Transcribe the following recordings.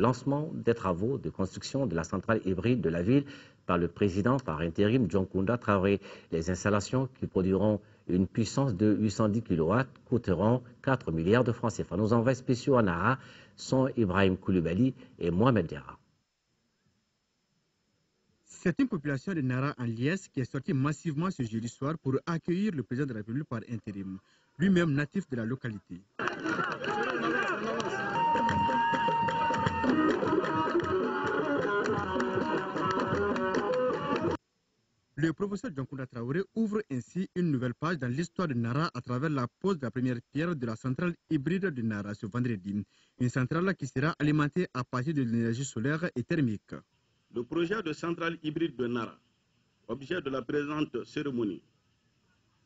lancement des travaux de construction de la centrale hybride de la ville par le président par intérim John Kounda Traoré. Les installations qui produiront une puissance de 810 kW coûteront 4 milliards de francs CFA. Nos envoyés spéciaux à Nara sont Ibrahim Koulibaly et Mohamed Dera. C'est une population de Nara en liesse qui est sortie massivement ce jeudi soir pour accueillir le président de la République par intérim, lui-même natif de la localité. Le professeur Djankounda Traoré ouvre ainsi une nouvelle page dans l'histoire de Nara à travers la pose de la première pierre de la centrale hybride de Nara ce vendredi. Une centrale qui sera alimentée à partir de l'énergie solaire et thermique. Le projet de centrale hybride de Nara, objet de la présente cérémonie,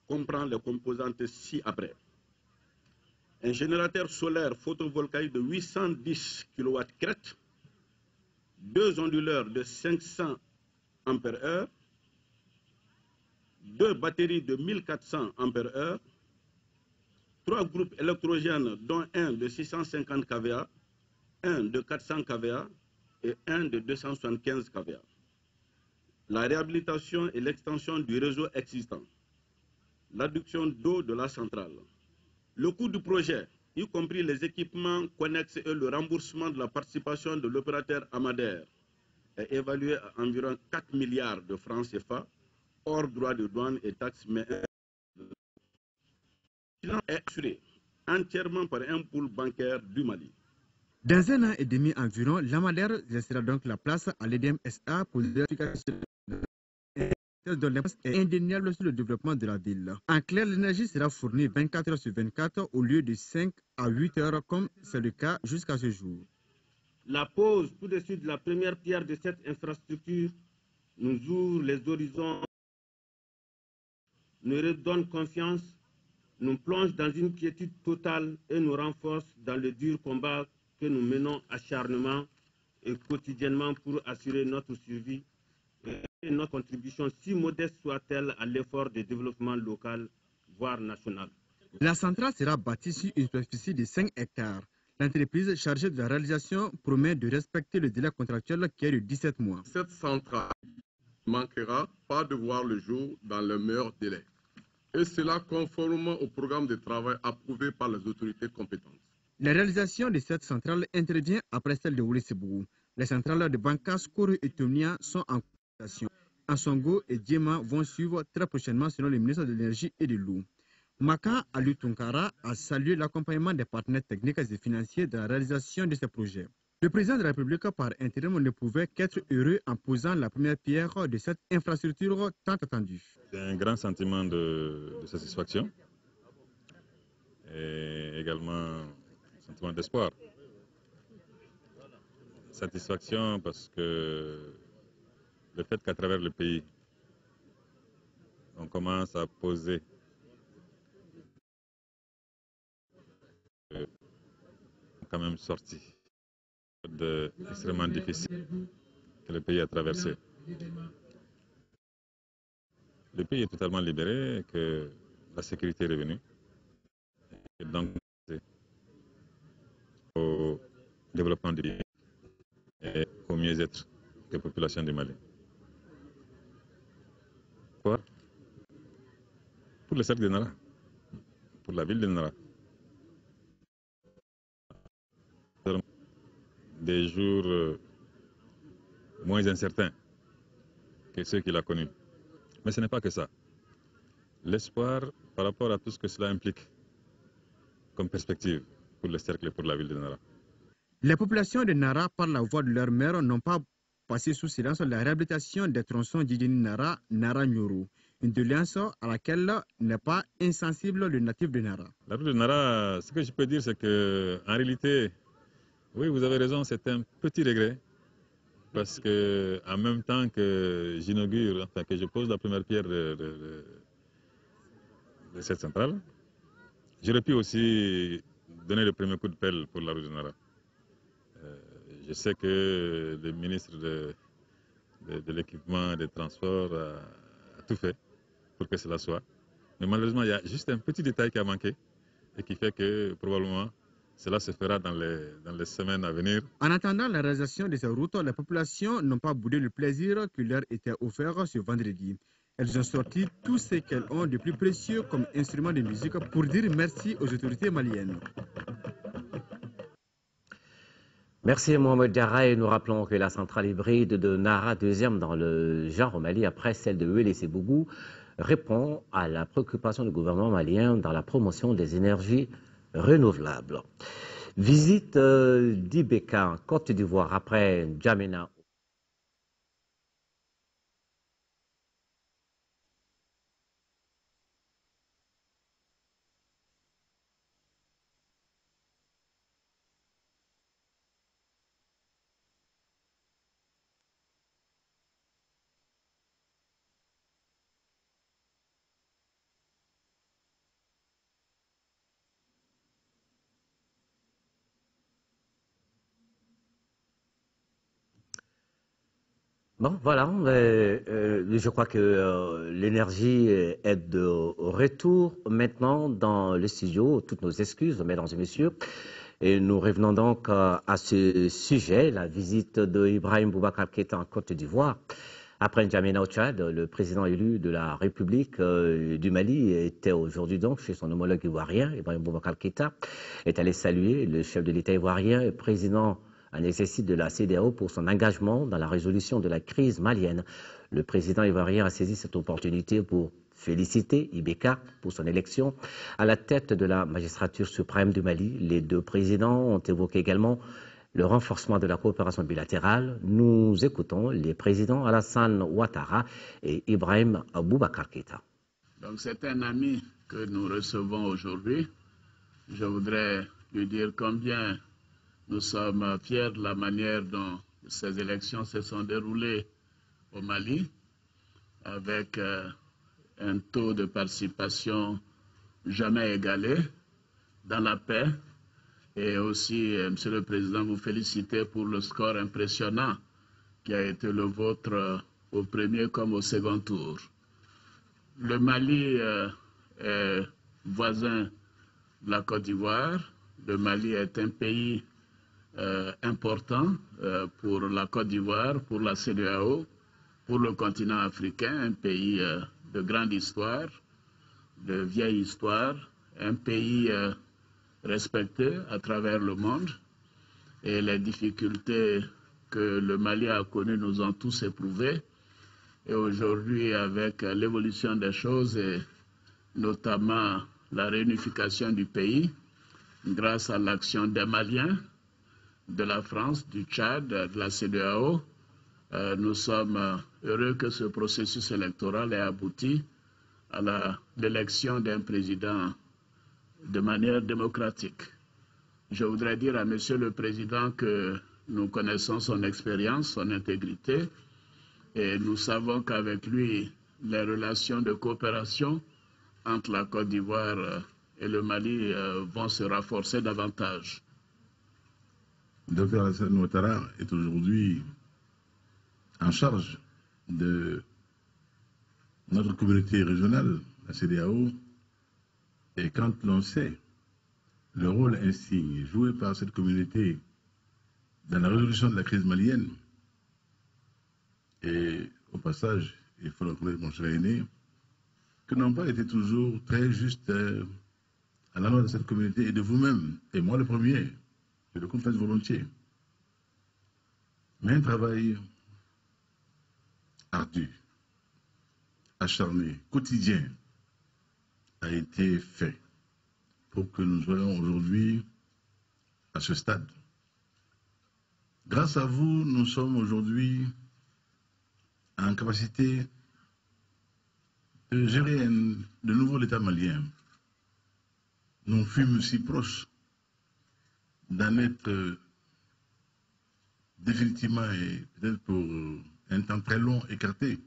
comprend les composantes ci-après. Un générateur solaire photovoltaïque de 810 kW crête, 2 onduleurs de 500 ampères-heure, 2 batteries de 1400 ampères-heure, 3 groupes électrogènes dont un de 650 kVA, un de 400 kVA et un de 275 kVA. La réhabilitation et l'extension du réseau existant, l'adduction d'eau de la centrale. Le coût du projet, y compris les équipements connexes et le remboursement de la participation de l'opérateur Amader, est évalué à environ 4 milliards de francs CFA, hors droits de douane et taxes, mais est assuré entièrement par un pool bancaire du Mali. Dans un an et demi environ, l'Amader laissera donc la place à l'EDM SA pour l'efficacité dont l'impact est indéniable sur le développement de la ville. En clair, l'énergie sera fournie 24 heures sur 24 au lieu de 5 à 8 heures comme c'est le cas jusqu'à ce jour. La pose tout de suite de la première pierre de cette infrastructure nous ouvre les horizons, nous redonne confiance, nous plonge dans une quiétude totale et nous renforce dans le dur combat que nous menons acharnement et quotidiennement pour assurer notre survie et notre contribution, si modeste soit-elle, à l'effort de développement local, voire national. La centrale sera bâtie sur une superficie de 5 hectares. L'entreprise chargée de la réalisation promet de respecter le délai contractuel qui est de 17 mois. Cette centrale ne manquera pas de voir le jour dans le meilleur délai. Et cela conformément au programme de travail approuvé par les autorités compétentes. La réalisation de cette centrale intervient après celle de Oulissébougou. Les centrales de Bankas, Kourou et Tomnia sont en coopération. Ansongo et Djema vont suivre très prochainement selon le ministre de l'Énergie et de l'Eau. Maka Ali Tunkara a salué l'accompagnement des partenaires techniques et financiers dans la réalisation de ces projets. Le président de la République par intérim ne pouvait qu'être heureux en posant la première pierre de cette infrastructure tant attendue. C'est un grand sentiment de satisfaction et également un sentiment d'espoir. Satisfaction parce que le fait qu'à travers le pays, on commence à poser quand même sorti extrêmement difficile que le pays a traversé. Le pays est totalement libéré, que la sécurité est revenue. Et donc, au développement du pays et au mieux-être des populations du Mali. Pour le cercle de Nara, pour la ville de Nara. Des jours moins incertains que ceux qu'il a connus. Mais ce n'est pas que ça. L'espoir par rapport à tout ce que cela implique comme perspective pour le cercle et pour la ville de Nara. Les populations de Nara, par la voix de leur maire, n'ont pas passé sous silence la réhabilitation des tronçons Djidini-Nara, Nara-Nyoro, une doléance à laquelle n'est pas insensible le natif de Nara. La ville de Nara, ce que je peux dire, c'est que en réalité, oui, vous avez raison, c'est un petit regret. Parce que en même temps que j'inaugure, enfin que je pose la première pierre de cette centrale, j'aurais pu aussi donner le premier coup de pelle pour la rue de Nara. Je sais que le ministre de l'équipement et des transports a tout fait pour que cela soit. Mais malheureusement, il y a juste un petit détail qui a manqué et qui fait que probablement Cela se fera dans les semaines à venir. En attendant la réalisation de ces routes, les populations n'ont pas boudé le plaisir qui leur était offert ce vendredi. Elles ont sorti tout ce qu'elles ont de plus précieux comme instrument de musique pour dire merci aux autorités maliennes. Merci Mohamed Diarra et nous rappelons que la centrale hybride de Nara, deuxième dans le genre au Mali après celle de Ouelessebougou, répond à la préoccupation du gouvernement malien dans la promotion des énergies renouvelables. Visite d'Ibeka en Côte d'Ivoire après N'Djamena. Bon, voilà, je crois que l'énergie est de retour maintenant dans le studio. Toutes nos excuses, mesdames et messieurs. Et nous revenons donc à ce sujet, la visite de Ibrahim Boubacar Keïta en Côte d'Ivoire. Après N'Djamena au Tchad, le président élu de la République du Mali était aujourd'hui donc chez son homologue ivoirien, Ibrahim Boubacar Keïta, est allé saluer le chef de l'État ivoirien et président un exercice de la CEDEAO pour son engagement dans la résolution de la crise malienne. Le président ivoirien a saisi cette opportunité pour féliciter Ibeka pour son élection à la tête de la magistrature suprême du Mali. Les deux présidents ont évoqué également le renforcement de la coopération bilatérale. Nous écoutons les présidents Alassane Ouattara et Ibrahim Boubacar Keïta. Donc c'est un ami que nous recevons aujourd'hui. Je voudrais lui dire combien nous sommes fiers de la manière dont ces élections se sont déroulées au Mali, avec un taux de participation jamais égalé, dans la paix. Et aussi, Monsieur le Président, vous féliciter pour le score impressionnant qui a été le vôtre au premier comme au second tour. Le Mali est voisin de la Côte d'Ivoire. Le Mali est un pays important pour la Côte d'Ivoire, pour la CEDEAO, pour le continent africain, un pays de grande histoire, de vieille histoire, un pays respecté à travers le monde. Et les difficultés que le Mali a connues nous ont tous éprouvées. Et aujourd'hui, avec l'évolution des choses et notamment la réunification du pays, grâce à l'action des Maliens, de la France, du Tchad, de la CEDEAO, nous sommes heureux que ce processus électoral ait abouti à l'élection d'un président de manière démocratique. Je voudrais dire à Monsieur le Président que nous connaissons son expérience, son intégrité, et nous savons qu'avec lui, les relations de coopération entre la Côte d'Ivoire et le Mali vont se renforcer davantage. Dr Alassane Ouattara est aujourd'hui en charge de notre communauté régionale, la CEDEAO, et quand l'on sait le rôle ainsi joué par cette communauté dans la résolution de la crise malienne, et au passage, il faut reconnaître, mon cher aîné, que n'ont pas été toujours très justes à l'endroit de cette communauté et de vous-même, et moi le premier, je le confesse volontiers. Mais un travail ardu, acharné, quotidien a été fait pour que nous soyons aujourd'hui à ce stade. Grâce à vous, nous sommes aujourd'hui en capacité de gérer de nouveau l'État malien. Nous fûmes si proches d'en être définitivement et peut-être pour un temps très long écarté,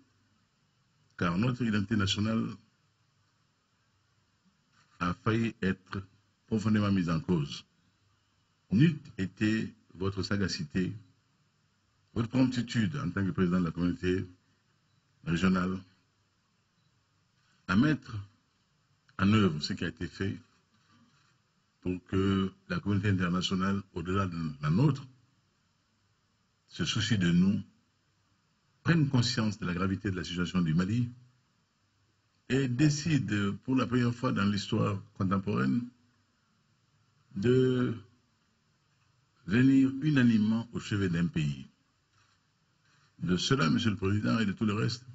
car notre identité nationale a failli être profondément mise en cause. N'eût été votre sagacité, votre promptitude en tant que président de la communauté régionale à mettre en œuvre ce qui a été fait pour que la communauté internationale, au-delà de la nôtre, se soucie de nous, prenne conscience de la gravité de la situation du Mali et décide, pour la première fois dans l'histoire contemporaine, de venir unanimement au chevet d'un pays. De cela, Monsieur le Président, et de tout le reste,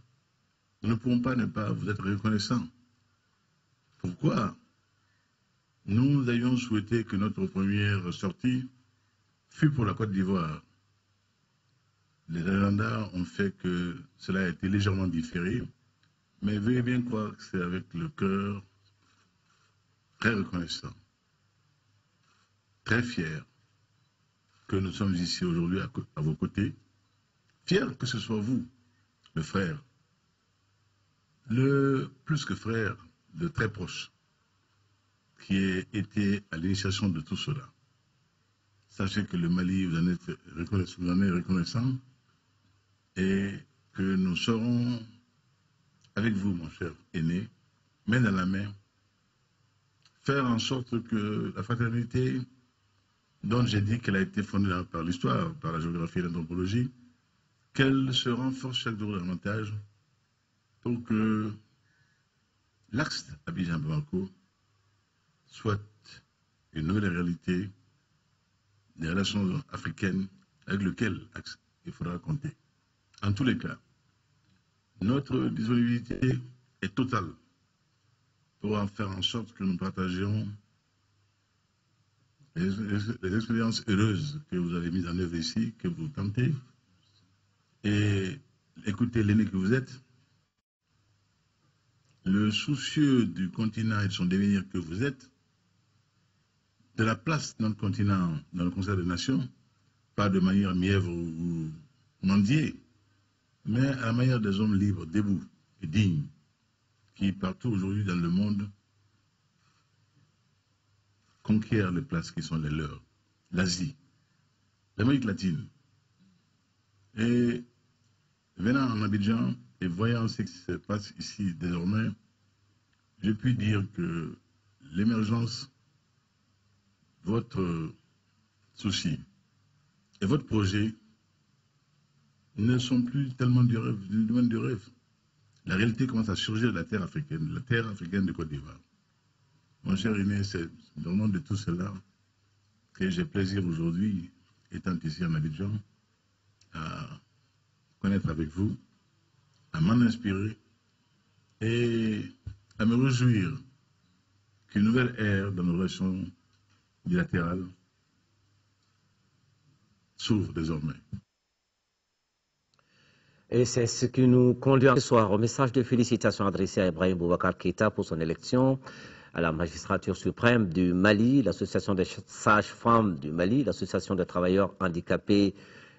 nous ne pouvons pas ne pas vous être reconnaissants. Pourquoi? Nous avions souhaité que notre première sortie fût pour la Côte d'Ivoire. Les agendas ont fait que cela a été légèrement différé, mais veuillez bien croire que c'est avec le cœur très reconnaissant, très fier que nous sommes ici aujourd'hui à vos côtés, fier que ce soit vous, le frère, le plus que frère, de très proche, qui ait été à l'initiation de tout cela. Sachez que le Mali, vous en êtes reconnaissant et que nous serons avec vous, mon cher aîné, main dans la main, faire en sorte que la fraternité, dont j'ai dit qu'elle a été fondée par l'histoire, par la géographie et l'anthropologie, qu'elle se renforce chaque jour davantage pour que l'axe Abidjan-Bamako soit une nouvelle réalité des relations africaines avec lequel axe il faudra compter. En tous les cas, notre disponibilité est totale pour en faire en sorte que nous partagions les expériences heureuses que vous avez mises en œuvre ici, que vous tentez, et écoutez l'aîné que vous êtes, le soucieux du continent et de son devenir que vous êtes, de la place de notre continent dans le concert des nations, pas de manière mièvre ou mendier, mais à la manière des hommes libres, debout et dignes, qui partout aujourd'hui dans le monde conquièrent les places qui sont les leurs, l'Asie, l'Amérique latine. Et venant en Abidjan et voyant ce qui se passe ici désormais, je puis dire que l'émergence, votre souci et votre projet ne sont plus tellement du domaine du rêve. La réalité commence à surgir de la terre africaine de Côte d'Ivoire. Mon cher Inès, c'est au nom de tout cela que j'ai plaisir aujourd'hui, étant ici en Abidjan, à connaître avec vous, à m'en inspirer et à me réjouir qu'une nouvelle ère dans nos relations bilatérales s'ouvre désormais. Et c'est ce qui nous conduit ce soir au message de félicitations adressé à Ibrahim Boubacar Keïta pour son élection à la magistrature suprême du Mali, l'association des sages-femmes du Mali, l'association des travailleurs handicapés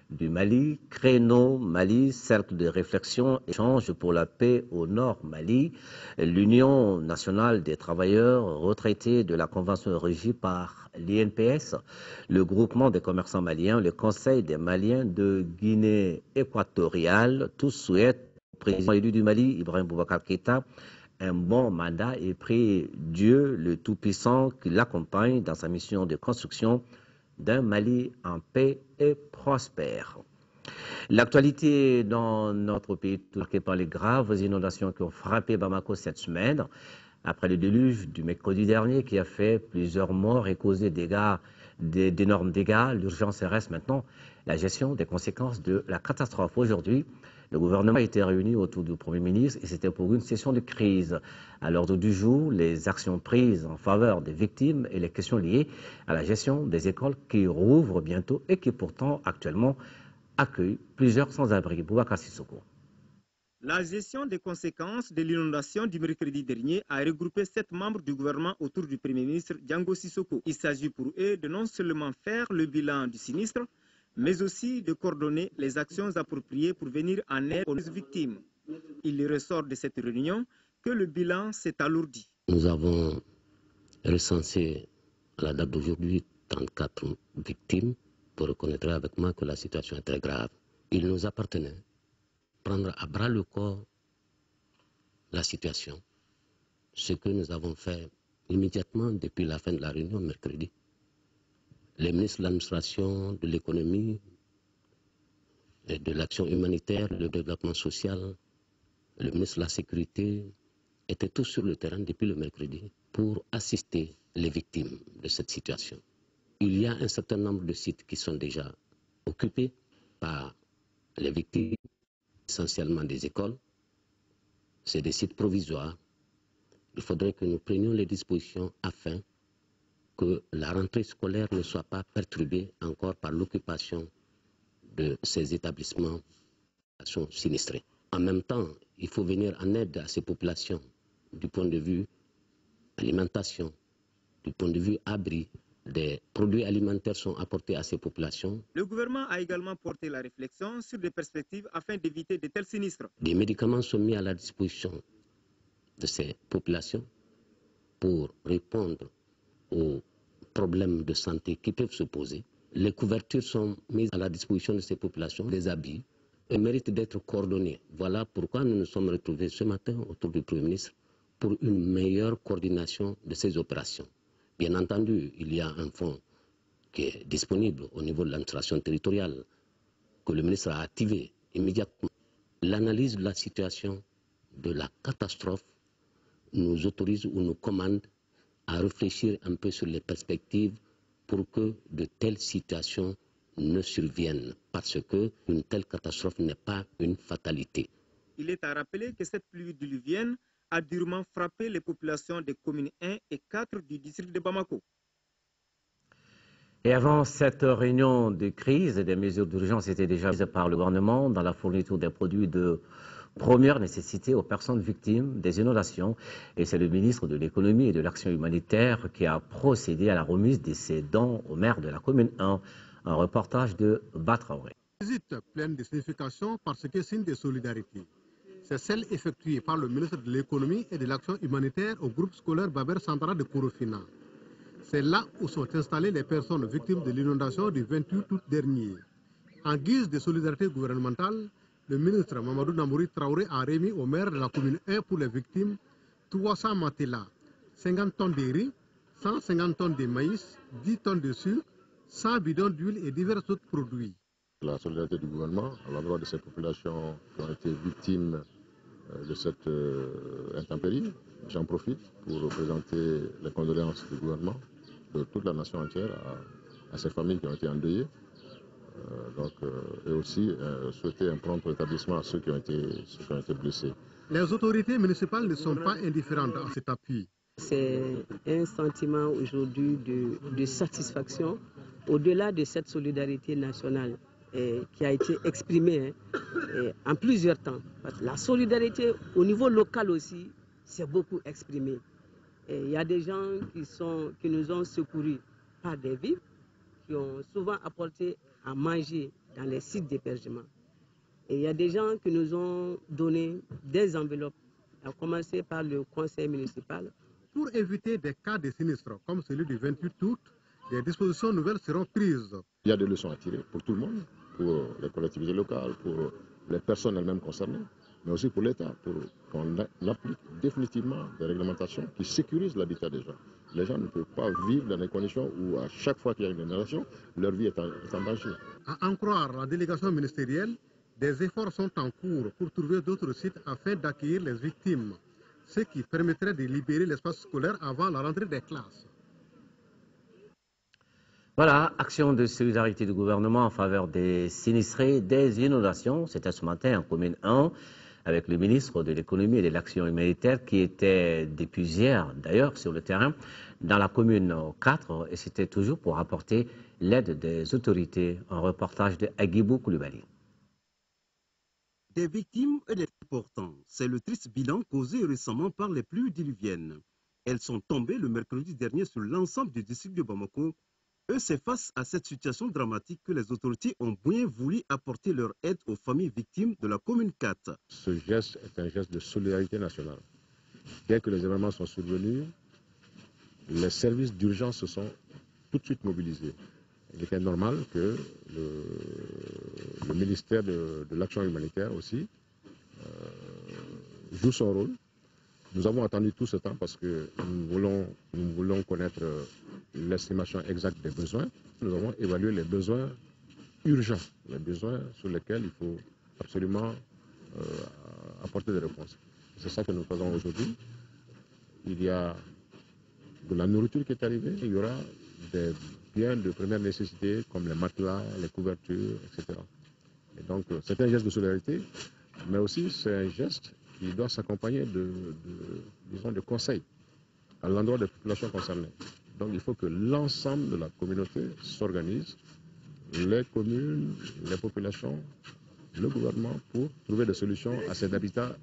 du Mali, Créneau Mali, cercle de réflexion, échange pour la paix au Nord Mali, l'Union nationale des travailleurs retraités de la convention régie par l'INPS, le groupement des commerçants maliens, le Conseil des Maliens de Guinée équatoriale, tous souhaitent au président élu du Mali, Ibrahim Boubacar Keïta, un bon mandat et prie Dieu le Tout-Puissant qui l'accompagne dans sa mission de construction d'un Mali en paix et prospère. L'actualité dans notre pays est marquée par les graves inondations qui ont frappé Bamako cette semaine, après le déluge du mercredi dernier qui a fait plusieurs morts et causé d'énormes dégâts. L'urgence reste maintenant la gestion des conséquences de la catastrophe. Aujourd'hui, le gouvernement a été réuni autour du Premier ministre et c'était pour une session de crise. À l'ordre du jour, les actions prises en faveur des victimes et les questions liées à la gestion des écoles qui rouvrent bientôt et qui pourtant actuellement accueillent plusieurs sans-abri. Boubacar Sissoko. La gestion des conséquences de l'inondation du mercredi dernier a regroupé 7 membres du gouvernement autour du Premier ministre Django Sissoko. Il s'agit pour eux de non seulement faire le bilan du sinistre, mais aussi de coordonner les actions appropriées pour venir en aide aux victimes. Il ressort de cette réunion que le bilan s'est alourdi. Nous avons recensé à la date d'aujourd'hui 34 victimes. Vous reconnaîtrez avec moi que la situation est très grave. Il nous appartenait de prendre à bras le corps la situation. Ce que nous avons fait immédiatement depuis la fin de la réunion mercredi. Les ministres de l'administration, de l'économie, et de l'action humanitaire, le développement social, le ministre de la Sécurité étaient tous sur le terrain depuis le mercredi pour assister les victimes de cette situation. Il y a un certain nombre de sites qui sont déjà occupés par les victimes, essentiellement des écoles. C'est des sites provisoires. Il faudrait que nous prenions les dispositions afin que la rentrée scolaire ne soit pas perturbée encore par l'occupation de ces établissements sinistrés. En même temps, il faut venir en aide à ces populations du point de vue alimentation, du point de vue abri. Des produits alimentaires sont apportés à ces populations. Le gouvernement a également porté la réflexion sur des perspectives afin d'éviter de tels sinistres. Des médicaments sont mis à la disposition de ces populations pour répondre aux problèmes de santé qui peuvent se poser. Les couvertures sont mises à la disposition de ces populations, les habits, et méritent d'être coordonnés. Voilà pourquoi nous nous sommes retrouvés ce matin autour du Premier ministre pour une meilleure coordination de ces opérations. Bien entendu, il y a un fonds qui est disponible au niveau de l'administration territoriale, que le ministre a activé immédiatement. L'analyse de la situation de la catastrophe nous autorise ou nous commande à réfléchir un peu sur les perspectives pour que de telles situations ne surviennent, parce qu'une telle catastrophe n'est pas une fatalité. Il est à rappeler que cette pluie diluvienne a durement frappé les populations des communes 1 et 4 du district de Bamako. Et avant cette réunion de crise, des mesures d'urgence étaient déjà prises par le gouvernement dans la fourniture des produits de première nécessité aux personnes victimes des inondations. Et c'est le ministre de l'économie et de l'action humanitaire qui a procédé à la remise de ces dons au maire de la commune 1. Un reportage de Batraoré. Visite pleine de signification parce que signe de solidarité. C'est celle effectuée par le ministre de l'économie et de l'action humanitaire au groupe scolaire Baber Santara de Korofina. C'est là où sont installées les personnes victimes de l'inondation du 28 août dernier. En guise de solidarité gouvernementale, le ministre Mamadou Namouri Traoré a remis au maire de la commune 1 pour les victimes 300 matelas, 50 tonnes de riz, 150 tonnes de maïs, 10 tonnes de sucre, 100 bidons d'huile et divers autres produits. La solidarité du gouvernement à l'endroit de ces populations qui ont été victimes de cette intempérie. J'en profite pour présenter les condoléances du gouvernement, de toute la nation entière, à ces familles qui ont été endeuillées. Et aussi souhaiter un prompt rétablissement à ceux qui ont été blessés. Les autorités municipales ne sont pas indifférentes à cet appui. C'est un sentiment aujourd'hui de satisfaction au-delà de cette solidarité nationale qui a été exprimée en plusieurs temps. La solidarité au niveau local aussi s'est beaucoup exprimée. Il y a des gens qui nous ont secourus par des vivres, qui ont souvent apporté à manger dans les sites d'hébergement. Et il y a des gens qui nous ont donné des enveloppes, à commencer par le conseil municipal. Pour éviter des cas de sinistre comme celui du 28 août, des dispositions nouvelles seront prises. Il y a des leçons à tirer pour tout le monde, pour les collectivités locales, pour les personnes elles-mêmes concernées, mais aussi pour l'État, pour qu'on applique définitivement des réglementations qui sécurisent l'habitat des gens. Les gens ne peuvent pas vivre dans des conditions où à chaque fois qu'il y a une inondation, leur vie est en danger. À en croire la délégation ministérielle, des efforts sont en cours pour trouver d'autres sites afin d'accueillir les victimes, ce qui permettrait de libérer l'espace scolaire avant la rentrée des classes. Voilà, action de solidarité du gouvernement en faveur des sinistrés des inondations. C'était ce matin en commune 1 avec le ministre de l'économie et de l'action humanitaire qui était depuis hier d'ailleurs sur le terrain dans la commune 4 et c'était toujours pour apporter l'aide des autorités. Un reportage de Agibou Koulibaly. Des victimes et des importants, c'est le triste bilan causé récemment par les pluies diluviennes. Elles sont tombées le mercredi dernier sur l'ensemble du district de Bamako. C'est face à cette situation dramatique que les autorités ont bien voulu apporter leur aide aux familles victimes de la commune 4. Ce geste est un geste de solidarité nationale. Dès que les événements sont survenus, les services d'urgence se sont tout de suite mobilisés. Il était normal que le ministère de l'Action humanitaire aussi joue son rôle Nous avons attendu tout ce temps parce que nous voulons connaître l'estimation exacte des besoins. Nous avons évalué les besoins urgents, les besoins sur lesquels il faut absolument apporter des réponses. C'est ça que nous faisons aujourd'hui. Il y a de la nourriture qui est arrivée, il y aura des biens de première nécessité comme les matelas, les couvertures, etc. Et donc c'est un geste de solidarité, mais aussi c'est un geste qui doit s'accompagner de conseils à l'endroit des populations concernées. Donc il faut que l'ensemble de la communauté s'organise, les communes, les populations, le gouvernement, pour trouver des solutions à ces habitats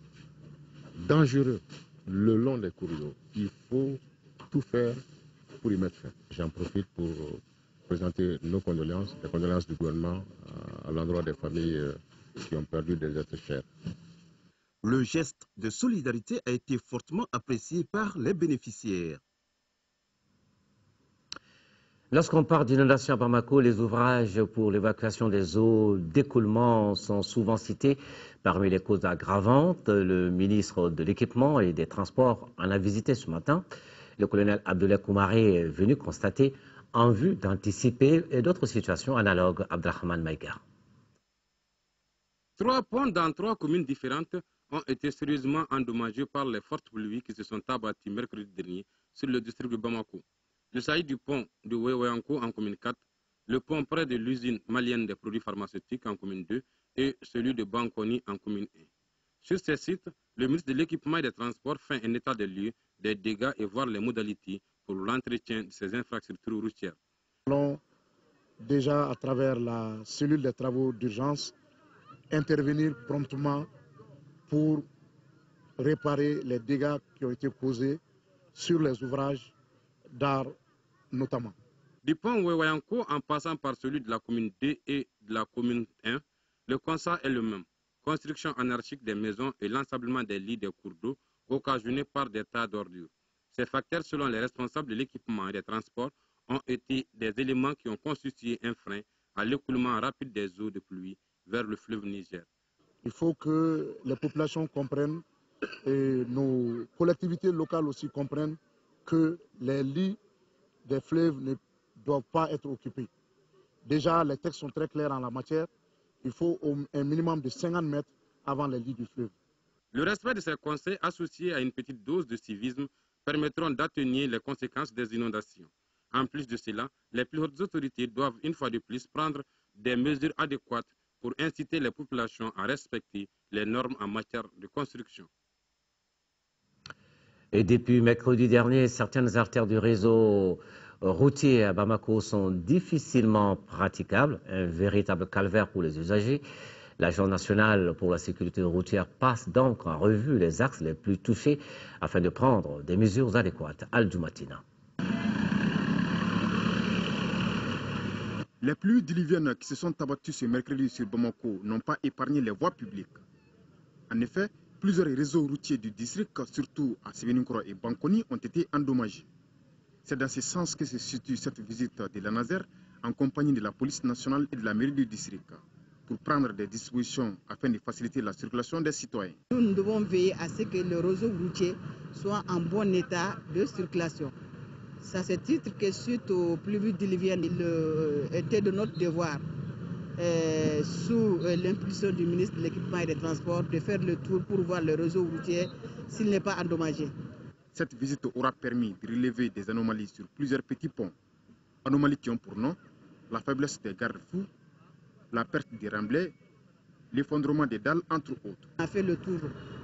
dangereux le long des cours d'eau. Il faut tout faire pour y mettre fin. J'en profite pour présenter nos condoléances, les condoléances du gouvernement à l'endroit des familles qui ont perdu des êtres chers. Le geste de solidarité a été fortement apprécié par les bénéficiaires. Lorsqu'on parle d'inondation à Bamako, les ouvrages pour l'évacuation des eaux d'écoulement sont souvent cités parmi les causes aggravantes. Le ministre de l'Équipement et des Transports en a visité ce matin. Le colonel Abdoulaye Koumaré est venu constater en vue d'anticiper d'autres situations analogues. Abdrahman Maïga. 3 ponts dans 3 communes différentes ont été sérieusement endommagés par les fortes pluies qui se sont abattues mercredi dernier sur le district de Bamako. Il s'agit du pont de Weweyanko en commune 4, le pont près de l'usine malienne des produits pharmaceutiques en commune 2 et celui de Bankoni en commune 1. Sur ces sites, le ministre de l'Équipement et des Transports fait un état des lieux des dégâts et voir les modalités pour l'entretien de ces infrastructures routières. Nous allons déjà, à travers la cellule des travaux d'urgence, intervenir promptement pour réparer les dégâts qui ont été causés sur les ouvrages d'art notamment. Du pont Weweyanko en passant par celui de la commune 2 et de la commune 1, le constat est le même. Construction anarchique des maisons et l'ensablement des lits des cours d'eau occasionnés par des tas d'ordures. Ces facteurs, selon les responsables de l'équipement et des transports, ont été des éléments qui ont constitué un frein à l'écoulement rapide des eaux de pluie vers le fleuve Niger. Il faut que les populations comprennent et nos collectivités locales aussi comprennent que les lits des fleuves ne doivent pas être occupés. Déjà, les textes sont très clairs en la matière. Il faut un minimum de 50 mètres avant les lits du fleuve. Le respect de ces conseils associés à une petite dose de civisme permettront d'atténuer les conséquences des inondations. En plus de cela, les plus hautes autorités doivent une fois de plus prendre des mesures adéquates pour inciter les populations à respecter les normes en matière de construction. Et depuis mercredi dernier, certaines artères du réseau routier à Bamako sont difficilement praticables, un véritable calvaire pour les usagers. L'Agence nationale pour la sécurité routière passe donc en revue les axes les plus touchés afin de prendre des mesures adéquates. Al-Doumatina. Les pluies diluviennes qui se sont abattues ce mercredi sur Bamako n'ont pas épargné les voies publiques. En effet, plusieurs réseaux routiers du district, surtout à Sévéninkro et Bankoni, ont été endommagés. C'est dans ce sens que se situe cette visite de l'ANASER en compagnie de la police nationale et de la mairie du district pour prendre des dispositions afin de faciliter la circulation des citoyens. Nous devons veiller à ce que le réseau routier soit en bon état de circulation. C'est à ce titre que suite aux pluies diluviennes, il était de notre devoir, sous l'impulsion du ministre de l'Équipement et des Transports, de faire le tour pour voir le réseau routier s'il n'est pas endommagé. Cette visite aura permis de relever des anomalies sur plusieurs petits ponts. Anomalies qui ont pour nom la faiblesse des garde-fous, la perte des remblais, l'effondrement des dalles, entre autres. On a fait le tour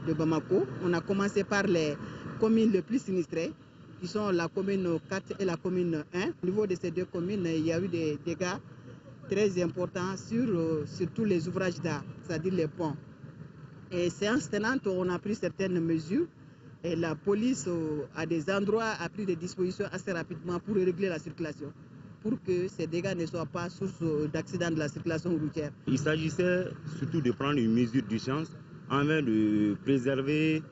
de Bamako. On a commencé par les communes les plus sinistrées, qui sont la commune 4 et la commune 1. Au niveau de ces deux communes, il y a eu des dégâts très importants sur tous les ouvrages d'art, c'est-à-dire les ponts. Et séance tenante, on a pris certaines mesures. Et la police, à des endroits, a pris des dispositions assez rapidement pour régler la circulation, pour que ces dégâts ne soient pas source d'accidents de la circulation routière. Il s'agissait surtout de prendre une mesure d'urgence afin de préserver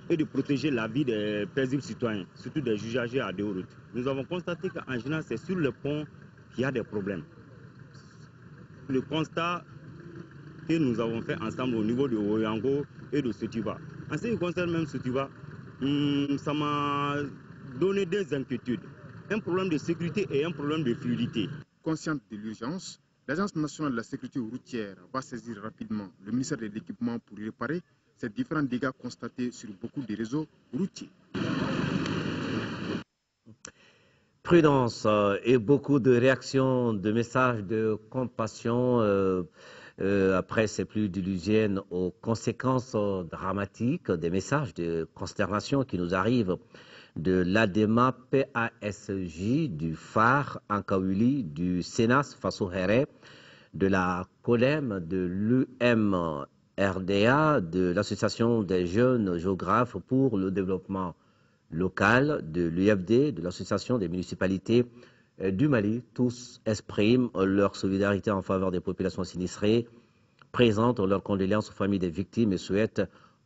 et de protéger la vie des paisibles citoyens, surtout des usagers à deux routes. Nous avons constaté qu'en général, c'est sur le pont qu'il y a des problèmes. Le constat que nous avons fait ensemble au niveau de Oyango et de Sotiba. En ce qui concerne même Sotiba, ça m'a donné des inquiétudes. Un problème de sécurité et un problème de fluidité. Consciente de l'urgence, l'Agence nationale de la sécurité routière va saisir rapidement le ministère de l'Équipement pour réparer ces différents dégâts constatés sur beaucoup de réseaux routiers. Prudence et beaucoup de réactions, de messages de compassion après ces pluies diluviennes aux conséquences dramatiques, des messages de consternation qui nous arrivent de l'ADEMA PASJ, du phare Ankaouli, du Sénas Faso Here, de la COLEM, de l'UMRDA, de l'Association des jeunes géographes pour le développement local, de l'UFD, de l'Association des municipalités du Mali. Tous expriment leur solidarité en faveur des populations sinistrées, présentent leurs condoléances aux familles des victimes et souhaitent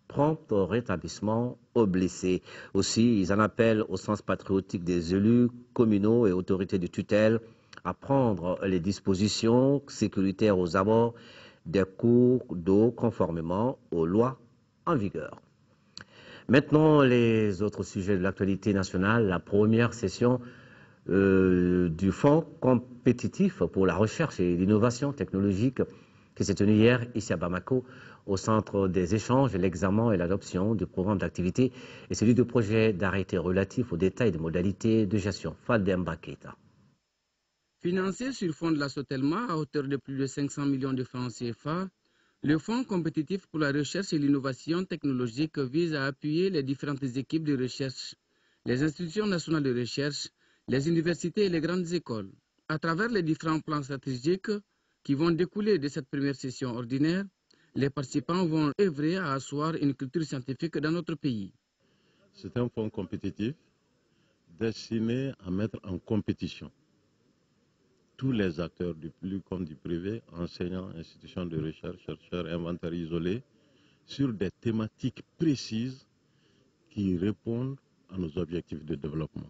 prompt rétablissement aux blessés. Aussi, ils en appellent au sens patriotique des élus communaux et autorités de tutelle à prendre les dispositions sécuritaires aux abords des cours d'eau conformément aux lois en vigueur. Maintenant, les autres sujets de l'actualité nationale. La première session du Fonds compétitif pour la recherche et l'innovation technologique qui s'est tenue hier ici à Bamako, au centre des échanges, l'examen et l'adoption du programme d'activité et celui du projet d'arrêté relatif aux détails des modalités de gestion. Fademba Keita. Financé sur fonds de la Sotelma à hauteur de plus de 500 millions de francs CFA, le Fonds compétitif pour la recherche et l'innovation technologique vise à appuyer les différentes équipes de recherche, les institutions nationales de recherche, les universités et les grandes écoles. À travers les différents plans stratégiques qui vont découler de cette première session ordinaire, les participants vont œuvrer à asseoir une culture scientifique dans notre pays. C'est un fonds compétitif destiné à mettre en compétition tous les acteurs du public comme du privé, enseignants, institutions de recherche, chercheurs, inventaires isolés, sur des thématiques précises qui répondent à nos objectifs de développement.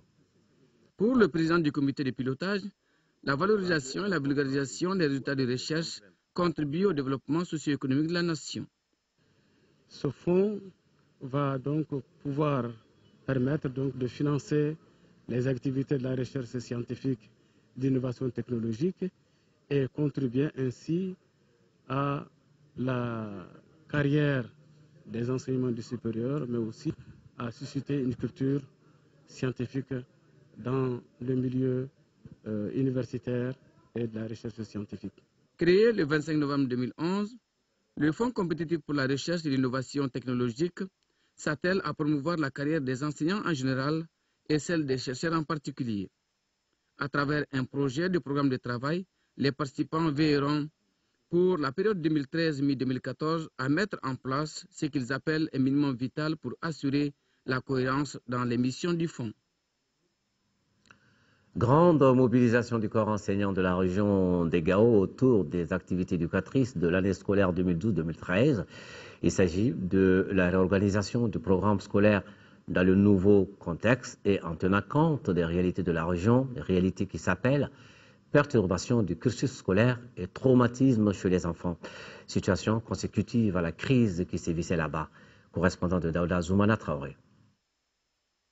Pour le président du comité de pilotage, la valorisation et la vulgarisation des résultats de recherche contribuent au développement socio-économique de la nation. Ce fonds va donc pouvoir permettre de financer les activités de la recherche scientifique d'innovation technologique et contribuer ainsi à la carrière des enseignements du supérieur, mais aussi à susciter une culture scientifique dans le milieu universitaire et de la recherche scientifique. Créé le 25 novembre 2011, le Fonds compétitif pour la recherche et l'innovation technologique s'attelle à promouvoir la carrière des enseignants en général et celle des chercheurs en particulier. À travers un projet de programme de travail, les participants veilleront pour la période 2013-2014 à mettre en place ce qu'ils appellent un minimum vital pour assurer la cohérence dans les missions du fonds. Grande mobilisation du corps enseignant de la région des Gao autour des activités éducatrices de l'année scolaire 2012-2013. Il s'agit de la réorganisation du programme scolaire dans le nouveau contexte et en tenant compte des réalités de la région, des réalités qui s'appellent perturbation du cursus scolaire et traumatisme chez les enfants. Situation consécutive à la crise qui sévissait là-bas. Correspondant de Daouda Zoumana Traoré.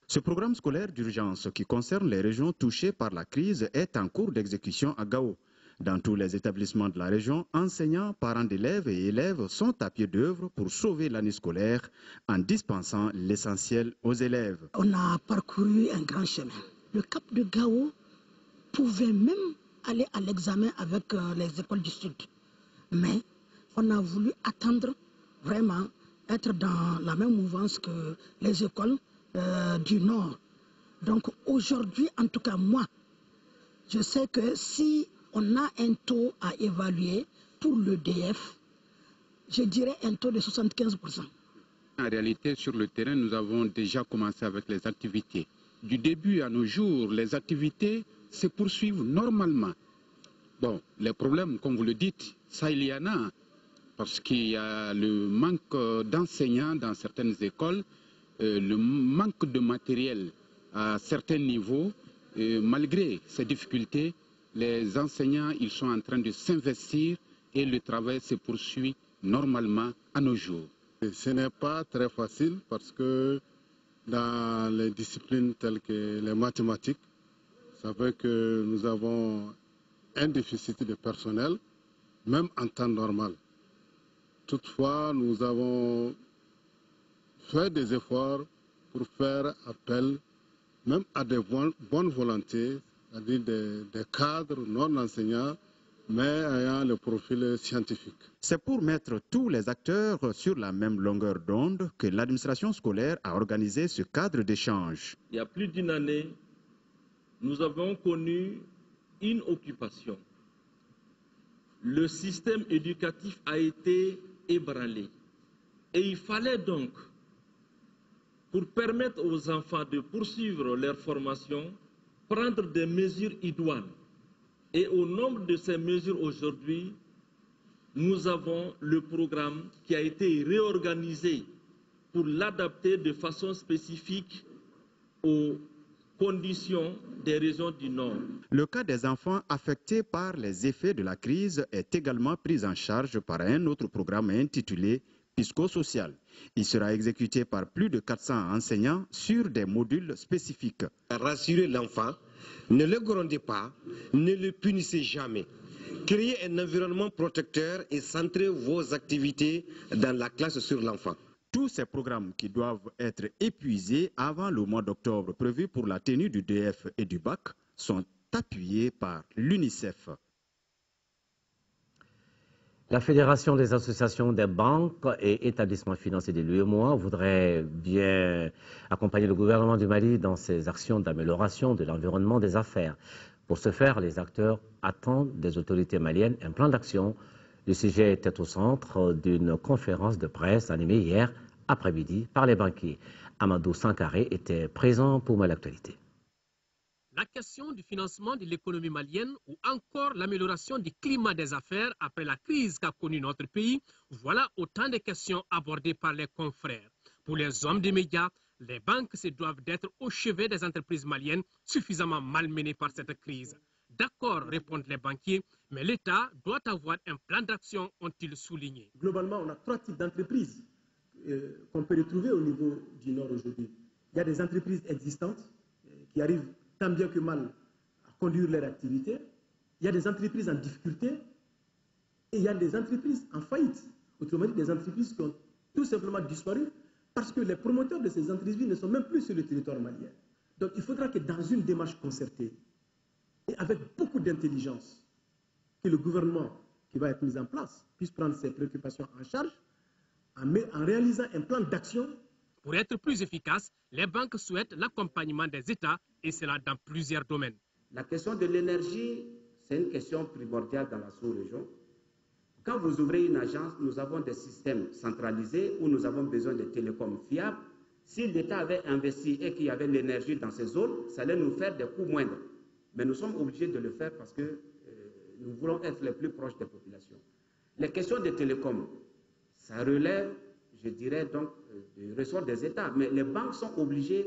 Ce programme scolaire d'urgence qui concerne les régions touchées par la crise est en cours d'exécution à Gao. Dans tous les établissements de la région, enseignants, parents d'élèves et élèves sont à pied d'œuvre pour sauver l'année scolaire en dispensant l'essentiel aux élèves. On a parcouru un grand chemin. Le cap de Gao pouvait même aller à l'examen avec les écoles du Sud. Mais on a voulu attendre vraiment être dans la même mouvance que les écoles du Nord. Donc aujourd'hui, en tout cas moi, je sais que si on a un taux à évaluer pour le DF, je dirais un taux de 75%. En réalité, sur le terrain, nous avons déjà commencé avec les activités. Du début à nos jours, les activités se poursuivent normalement. Bon, les problèmes, comme vous le dites, ça il y en a, parce qu'il y a le manque d'enseignants dans certaines écoles, le manque de matériel à certains niveaux. Malgré ces difficultés, les enseignants, ils sont en train de s'investir et le travail se poursuit normalement à nos jours. Ce n'est pas très facile parce que dans les disciplines telles que les mathématiques. Ça fait que nous avons un déficit de personnel, même en temps normal. Toutefois, nous avons fait des efforts pour faire appel même à des bonnes volontés, c'est-à-dire des cadres non enseignants, mais ayant le profil scientifique. C'est pour mettre tous les acteurs sur la même longueur d'onde que l'administration scolaire a organisé ce cadre d'échange. Il y a plus d'une année, nous avons connu une occupation. Le système éducatif a été ébranlé. Et il fallait donc, pour permettre aux enfants de poursuivre leur formation, prendre des mesures idoines. Et au nombre de ces mesures aujourd'hui, nous avons le programme qui a été réorganisé pour l'adapter de façon spécifique aux conditions des régions du Nord. Le cas des enfants affectés par les effets de la crise est également pris en charge par un autre programme intitulé Psychosocial. Il sera exécuté par plus de 400 enseignants sur des modules spécifiques. Rassurez l'enfant, ne le grondez pas, ne le punissez jamais. Créez un environnement protecteur et centrez vos activités dans la classe sur l'enfant. Tous ces programmes qui doivent être épuisés avant le mois d'octobre prévu pour la tenue du DF et du bac sont appuyés par l'UNICEF. La Fédération des associations des banques et établissements financiers de l'UEMOA voudrait bien accompagner le gouvernement du Mali dans ses actions d'amélioration de l'environnement des affaires. Pour ce faire, les acteurs attendent des autorités maliennes un plan d'action. Le sujet était au centre d'une conférence de presse animée hier après-midi par les banquiers. Amadou Sankaré était présent pour l'actualité. La question du financement de l'économie malienne ou encore l'amélioration du climat des affaires après la crise qu'a connue notre pays, voilà autant de questions abordées par les confrères. Pour les hommes des médias, les banques se doivent d'être au chevet des entreprises maliennes suffisamment malmenées par cette crise. D'accord, répondent les banquiers, mais l'État doit avoir un plan d'action, ont-ils souligné. Globalement, on a 3 types d'entreprises qu'on peut retrouver au niveau du Nord aujourd'hui. Il y a des entreprises existantes qui arrivent tant bien que mal à conduire leur activité. Il y a des entreprises en difficulté et il y a des entreprises en faillite. Autrement dit, des entreprises qui ont tout simplement disparu parce que les promoteurs de ces entreprises ne sont même plus sur le territoire malien. Donc il faudra que dans une démarche concertée et avec beaucoup d'intelligence, que le gouvernement qui va être mis en place puisse prendre ses préoccupations en charge en réalisant un plan d'action. Pour être plus efficace, les banques souhaitent l'accompagnement des États et cela dans plusieurs domaines. La question de l'énergie, c'est une question primordiale dans la sous-région. Quand vous ouvrez une agence, nous avons des systèmes centralisés où nous avons besoin de télécoms fiables. Si l'État avait investi et qu'il y avait l'énergie dans ces zones, ça allait nous faire des coûts moindres. Mais nous sommes obligés de le faire parce que nous voulons être les plus proches des populations. Les questions de télécoms, ça relève, je dirais donc, du ressort des États. Mais les banques sont obligées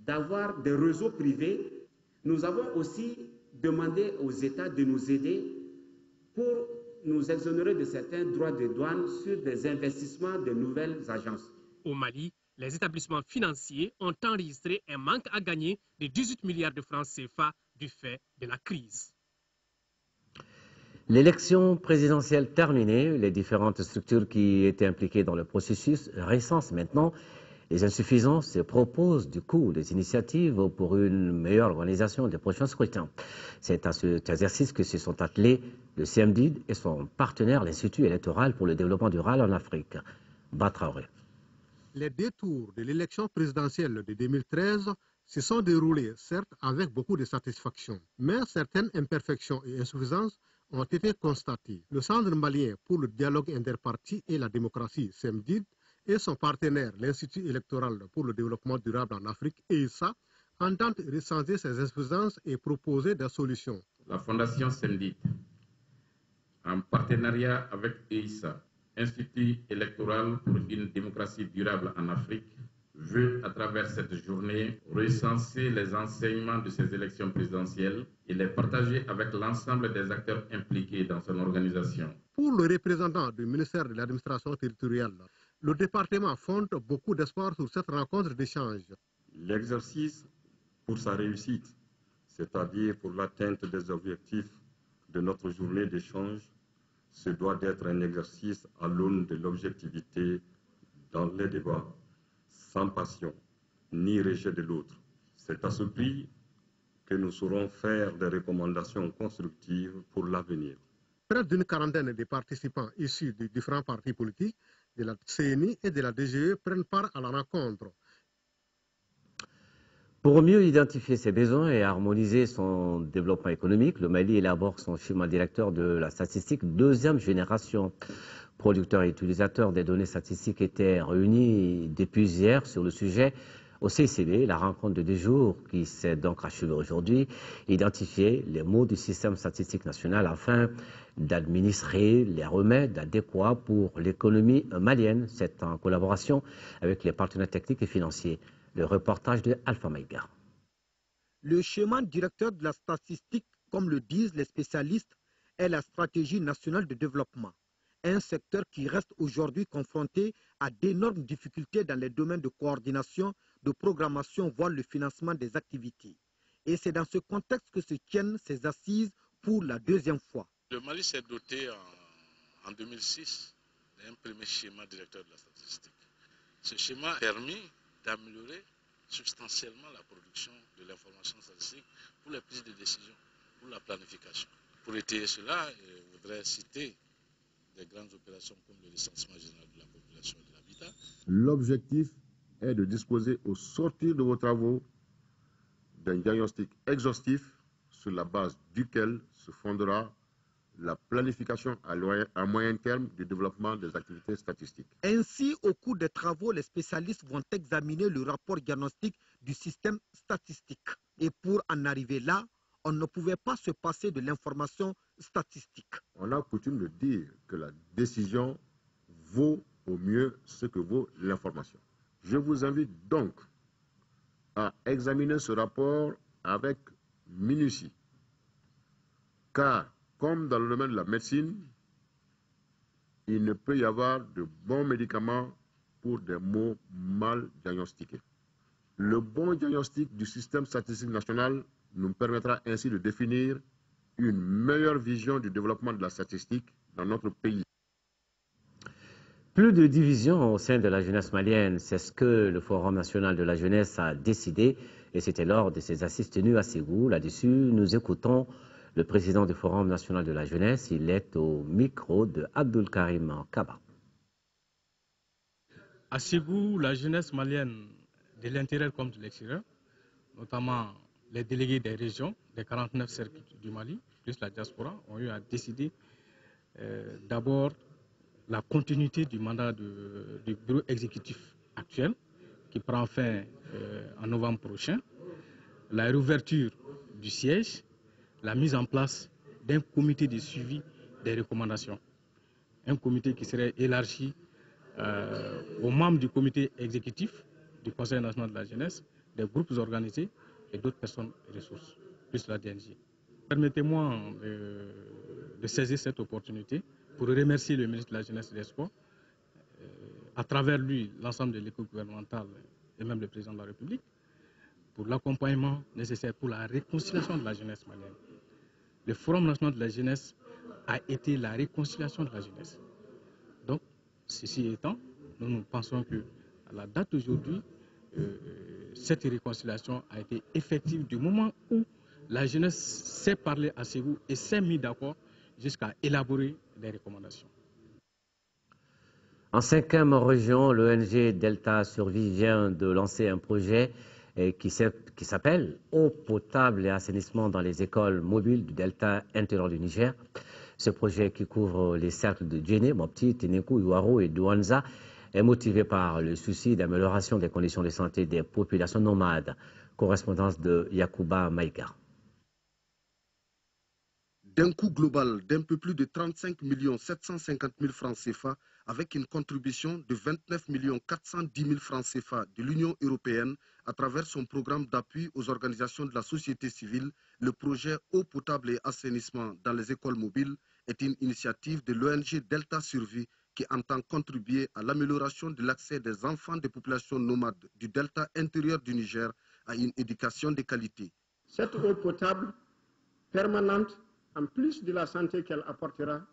d'avoir des réseaux privés. Nous avons aussi demandé aux États de nous aider pour nous exonérer de certains droits de douane sur des investissements de nouvelles agences. Au Mali, les établissements financiers ont enregistré un manque à gagner de 18 milliards de francs CFA du fait de la crise. L'élection présidentielle terminée, les différentes structures qui étaient impliquées dans le processus recensent maintenant les insuffisances et proposent du coup des initiatives pour une meilleure organisation des prochains scrutins. C'est à cet exercice que se sont attelés le CMDID et son partenaire, l'Institut électoral pour le développement rural en Afrique, Batraoré. Les 2 tours de l'élection présidentielle de 2013 se sont déroulés, certes avec beaucoup de satisfaction, mais certaines imperfections et insuffisances ont été constatées. Le Centre malien pour le dialogue interparti et la démocratie, CMDID, et son partenaire, l'Institut électoral pour le développement durable en Afrique, EISA, entendent recenser ces insuffisances et proposer des solutions. La Fondation CMDID, en partenariat avec EISA, Institut électoral pour une démocratie durable en Afrique, veut, à travers cette journée, recenser les enseignements de ces élections présidentielles et les partager avec l'ensemble des acteurs impliqués dans son organisation. Pour le représentant du ministère de l'administration territoriale, Le département fonde beaucoup d'espoir sur cette rencontre d'échange. L'exercice pour sa réussite, c'est-à-dire pour l'atteinte des objectifs de notre journée d'échange, ce doit être un exercice à l'aune de l'objectivité dans les débats, sans passion, ni rejet de l'autre. C'est à ce prix que nous saurons faire des recommandations constructives pour l'avenir. Près d'une quarantaine de participants issus de différents partis politiques, de la CNI et de la DGE prennent part à la rencontre. Pour mieux identifier ses besoins et harmoniser son développement économique, le Mali élabore son schéma directeur de la statistique deuxième génération. Producteurs et utilisateurs des données statistiques étaient réunis depuis hier sur le sujet au CICB. La rencontre de 2 jours, qui s'est donc achevée aujourd'hui, identifier les mots du système statistique national afin d'administrer les remèdes adéquats pour l'économie malienne. C'est en collaboration avec les partenaires techniques et financiers. Le reportage de Alpha Maïga. Le schéma directeur de la statistique, comme le disent les spécialistes, est la stratégie nationale de développement. Un secteur qui reste aujourd'hui confronté à d'énormes difficultés dans les domaines de coordination, de programmation, voire le financement des activités. Et c'est dans ce contexte que se tiennent ces assises pour la 2e fois. Le Mali s'est doté en 2006 d'un premier schéma directeur de la statistique. Ce schéma a permis d'améliorer substantiellement la production de l'information statistique pour les prises de décision, pour la planification. Pour étayer cela, je voudrais citer des grandes opérations comme le recensement général de la population et de l'habitat. L'objectif est de disposer au sortir de vos travaux d'un diagnostic exhaustif sur la base duquel se fondera la planification à moyen terme du développement des activités statistiques. Ainsi, au cours des travaux, les spécialistes vont examiner le rapport diagnostic du système statistique. Et pour en arriver là, on ne pouvait pas se passer de l'information statistique. On a coutume de dire que la décision vaut au mieux ce que vaut l'information. Je vous invite donc à examiner ce rapport avec minutie, car comme dans le domaine de la médecine, il ne peut y avoir de bons médicaments pour des maux mal diagnostiqués. Le bon diagnostic du système statistique national nous permettra ainsi de définir une meilleure vision du développement de la statistique dans notre pays. Plus de divisions au sein de la jeunesse malienne, c'est ce que le Forum national de la jeunesse a décidé et c'était lors de ces assises tenues à Ségou. Là-dessus, nous écoutons le président du Forum national de la jeunesse. Il est au micro de Abdul Karim Kaba. À Ségou, la jeunesse malienne de l'intérieur comme de l'extérieur, notamment les délégués des régions, des 49 cercles du Mali, plus la diaspora, ont eu à décider d'abord la continuité du mandat du bureau exécutif actuel, qui prend fin en novembre prochain, la réouverture du siège, la mise en place d'un comité de suivi des recommandations. Un comité qui serait élargi aux membres du comité exécutif du Conseil national de la jeunesse, des groupes organisés et d'autres personnes et ressources, plus la DNJ. Permettez-moi de saisir cette opportunité pour remercier le ministre de la Jeunesse et des Sports, à travers lui, l'ensemble de l'équipe gouvernementale et même le président de la République, pour l'accompagnement nécessaire pour la réconciliation de la jeunesse malienne. Le Forum national de la jeunesse a été la réconciliation de la jeunesse. Donc, ceci étant, nous pensons que à la date d'aujourd'hui, cette réconciliation a été effective du moment où la jeunesse s'est parlé à Ségou et s'est mis d'accord jusqu'à élaborer des recommandations. En 5e région, l'ONG Delta Survie vient de lancer un projet qui s'appelle Eau potable et assainissement dans les écoles mobiles du Delta intérieur du Niger. Ce projet qui couvre les cercles de Djéné, Mopti, Ténékou, Ouaro et Douanza est motivé par le souci d'amélioration des conditions de santé des populations nomades. Correspondance de Yacouba Maïga. D'un coût global d'un peu plus de 35 750 000 francs CFA, avec une contribution de 29 410 000 francs CFA de l'Union européenne à travers son programme d'appui aux organisations de la société civile, le projet Eau potable et assainissement dans les écoles mobiles est une initiative de l'ONG Delta Survie qui entend contribuer à l'amélioration de l'accès des enfants des populations nomades du delta intérieur du Niger à une éducation de qualité. Cette eau potable permanente, en plus de la santé qu'elle apportera,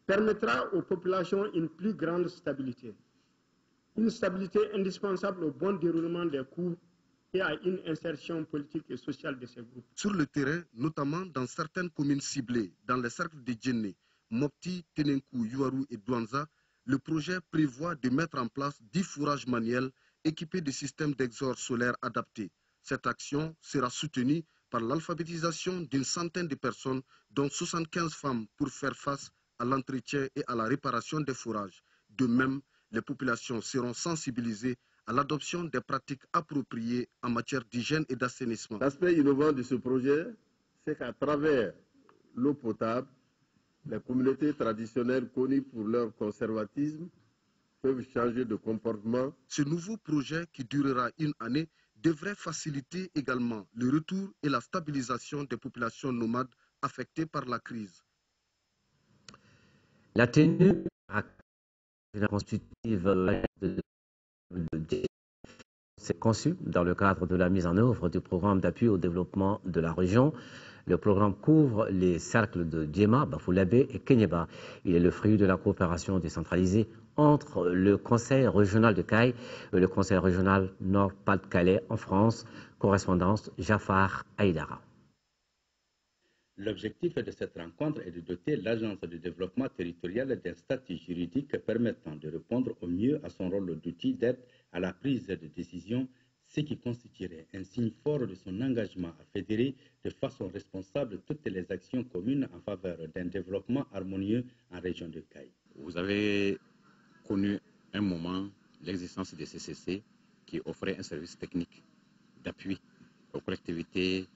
permettra aux populations une plus grande stabilité. Une stabilité indispensable au bon déroulement des cours et à une insertion politique et sociale de ces groupes. Sur le terrain, notamment dans certaines communes ciblées, dans les cercles de Djenné, Mopti, Tenenkou, Yuaru et Douanza, le projet prévoit de mettre en place 10 fourrages manuels équipés de systèmes d'exor solaire adaptés. Cette action sera soutenue par l'alphabétisation d'une centaine de personnes, dont 75 femmes, pour faire face à l'entretien et à la réparation des fourrages. De même, les populations seront sensibilisées à l'adoption des pratiques appropriées en matière d'hygiène et d'assainissement. L'aspect innovant de ce projet, c'est qu'à travers l'eau potable, les communautés traditionnelles connues pour leur conservatisme peuvent changer de comportement. Ce nouveau projet, qui durera une année, devrait faciliter également le retour et la stabilisation des populations nomades affectées par la crise. La tenue constitutive c'est conçu dans le cadre de la mise en œuvre du programme d'appui au développement de la région. Le programme couvre les cercles de Djema, Bafoulabé et Kenyeba. Il est le fruit de la coopération décentralisée entre le Conseil régional de Caille et le Conseil régional Nord-Pas-de-Calais en France. Correspondance Jafar Aïdara. L'objectif de cette rencontre est de doter l'Agence de développement territorial d'un statut juridique permettant de répondre au mieux à son rôle d'outil d'aide à la prise de décision, ce qui constituerait un signe fort de son engagement à fédérer de façon responsable toutes les actions communes en faveur d'un développement harmonieux en région de Caille. Vous avez connu un moment l'existence des CCC qui offraient un service technique d'appui aux collectivités,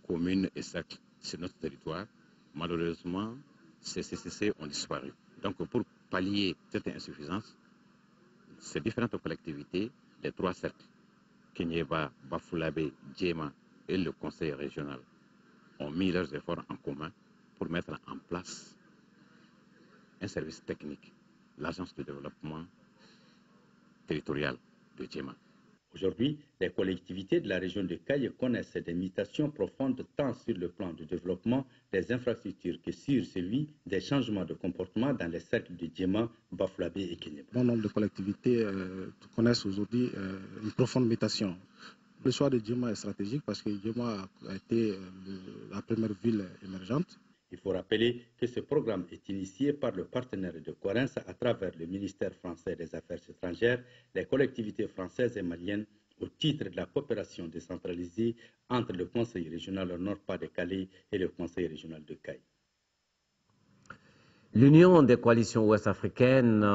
communes et cercles sur notre territoire. Malheureusement, ces CCC ont disparu. Donc, pour pallier cette insuffisance, ces différentes collectivités, les 3 cercles, Kenyeba, Bafoulabé, Djema et le conseil régional, ont mis leurs efforts en commun pour mettre en place un service technique, l'Agence de développement territorial de Djema. Aujourd'hui, les collectivités de la région de Caille connaissent des mutations profondes tant sur le plan du développement des infrastructures que sur celui des changements de comportement dans les cercles de Djema, Bafoulabé et Kenyeba. Bon nombre de collectivités connaissent aujourd'hui une profonde mutation. Le choix de Djema est stratégique parce que Djema a été la première ville émergente. Il faut rappeler que ce programme est initié par le partenaire de Corinth à travers le ministère français des Affaires étrangères, les collectivités françaises et maliennes au titre de la coopération décentralisée entre le Conseil régional Nord-Pas-de-Calais et le Conseil régional de Caille. L'Union des coalitions ouest-africaines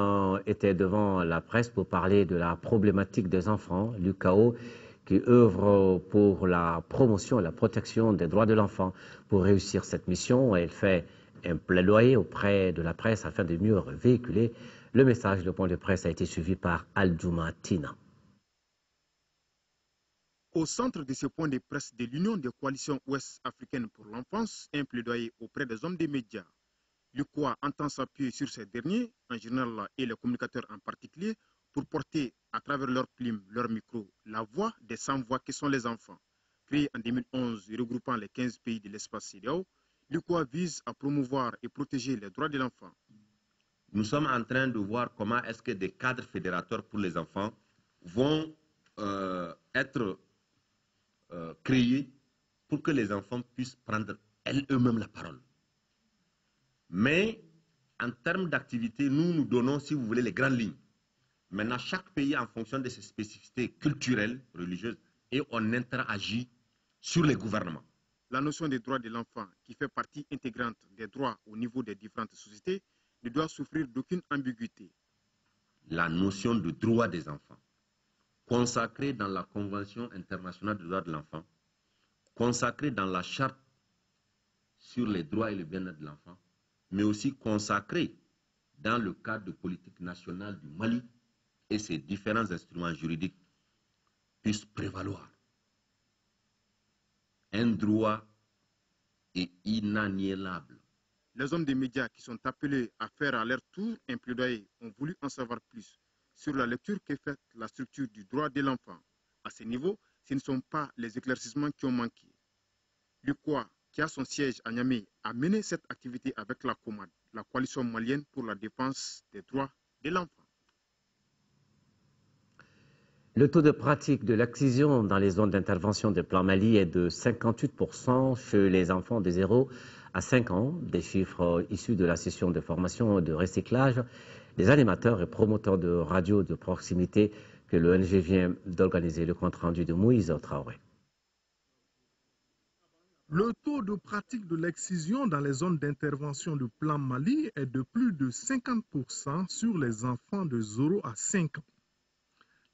était devant la presse pour parler de la problématique des enfants, l'UCAO, qui œuvre pour la promotion et la protection des droits de l'enfant. Pour réussir cette mission, elle fait un plaidoyer auprès de la presse afin de mieux véhiculer le message. Le point de presse a été suivi par Al-Djouma Tina. Au centre de ce point de presse de l'Union des coalitions ouest-africaines pour l'enfance, un plaidoyer auprès des hommes des médias. L'UCOA entend s'appuyer sur ces derniers, en général et les communicateurs en particulier, pour porter à travers leurs plumes, leurs micros, la voix des sans-voix que sont les enfants. Créé en 2011 et regroupant les 15 pays de l'espace CEDEAO, l'UCOA vise à promouvoir et protéger les droits de l'enfant. Nous sommes en train de voir comment est-ce que des cadres fédérateurs pour les enfants vont être créés pour que les enfants puissent prendre eux-mêmes la parole. Mais en termes d'activité, nous donnons, si vous voulez, les grandes lignes. Maintenant, chaque pays, en fonction de ses spécificités culturelles, religieuses, et on interagit sur les gouvernements. La notion des droits de l'enfant, qui fait partie intégrante des droits au niveau des différentes sociétés, ne doit souffrir d'aucune ambiguïté. La notion de droit des enfants, consacrée dans la Convention internationale des droits de l'enfant, consacrée dans la Charte sur les droits et le bien-être de l'enfant, mais aussi consacrée dans le cadre de politique nationale du Mali et ses différents instruments juridiques puissent prévaloir. Un droit est inaliénable. Les hommes des médias qui sont appelés à faire à leur tour un plaidoyer ont voulu en savoir plus sur la lecture qu'est faite la structure du droit de l'enfant. À ce niveau, ce ne sont pas les éclaircissements qui ont manqué. L'UQOA, qui a son siège à Niamey, a mené cette activité avec la COMAD, la coalition malienne pour la défense des droits de l'enfant. Le taux de pratique de l'excision dans les zones d'intervention du plan Mali est de 58% chez les enfants de 0 à 5 ans, des chiffres issus de la session de formation et de recyclage des animateurs et promoteurs de radio de proximité que l'ONG vient d'organiser. Le compte rendu de Moïse Traoré. Le taux de pratique de l'excision dans les zones d'intervention du plan Mali est de plus de 50% sur les enfants de 0 à 5 ans.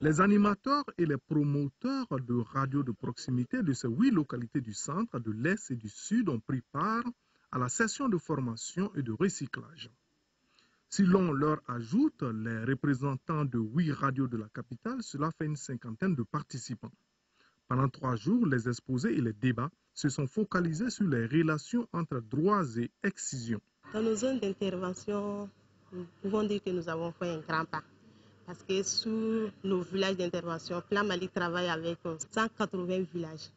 Les animateurs et les promoteurs de radio de proximité de ces 8 localités du centre, de l'Est et du Sud ont pris part à la session de formation et de recyclage. Si l'on leur ajoute les représentants de 8 radios de la capitale, cela fait une cinquantaine de participants. Pendant 3 jours, les exposés et les débats se sont focalisés sur les relations entre droits et excision. Dans nos zones d'intervention, nous pouvons dire que nous avons fait un grand pas. Parce que sur nos villages d'intervention, Plan Mali travaille avec 180 villages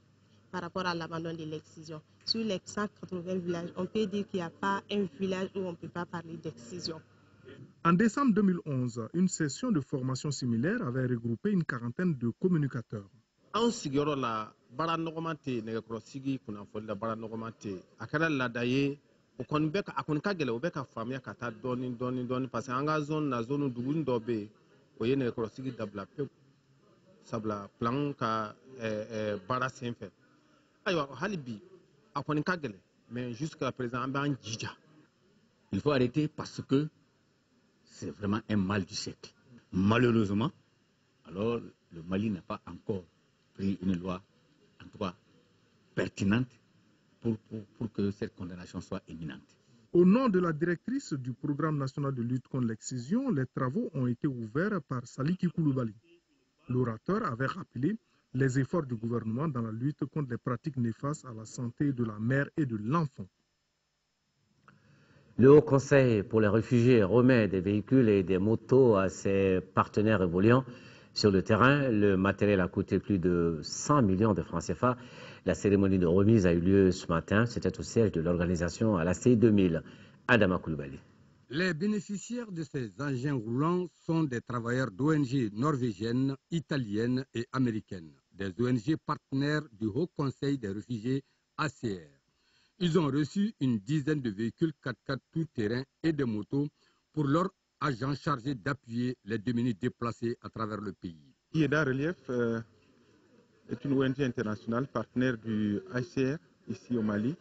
par rapport à l'abandon de l'excision. Sur les 180 villages, on peut dire qu'il n'y a pas un village où on ne peut pas parler d'excision. En décembre 2011, une session de formation similaire avait regroupé une quarantaine de communicateurs. An sigiyɔrɔ la baara nɔgɔman tɛ nɛgɛkɔrɔsigi kunnafoni la baara nɔgɔman tɛ a kɛra laada ye o kɔni bɛ a kɔni ka gɛlɛn o bɛ ka faamuya ka taa dɔɔni parce que an ka zone na zone dugu dɔ bɛ yen o ye nɛgɛkɔrɔsigi dabila pewu sabula plan ka baara senfɛ ayiwa hali bi a kɔni ka gɛlɛn mais jusqu'à présent an b'an jija. Il faut arrêter parce que c'est vraiment un mal du siècle. Malheureusement, alors le Mali n'a pas encore pris une loi, en tout cas pertinente, pour que cette condamnation soit imminente. Au nom de la directrice du programme national de lutte contre l'excision, les travaux ont été ouverts par Saliki Koulibaly. L'orateur avait rappelé les efforts du gouvernement dans la lutte contre les pratiques néfastes à la santé de la mère et de l'enfant. Le Haut Conseil pour les réfugiés remet des véhicules et des motos à ses partenaires évoluant sur le terrain. Le matériel a coûté plus de 100 millions de francs CFA. La cérémonie de remise a eu lieu ce matin. C'était au siège de l'organisation à la CI 2000. Adama Koulibaly. Les bénéficiaires de ces engins roulants sont des travailleurs d'ONG norvégiennes, italiennes et américaines, des ONG partenaires du Haut Conseil des réfugiés ACR. Ils ont reçu une dizaine de véhicules 4x4 tout-terrain et des motos pour leurs agents chargés d'appuyer les démunis déplacés à travers le pays. IEDA Relief est une ONG internationale partenaire du ACR ici au Mali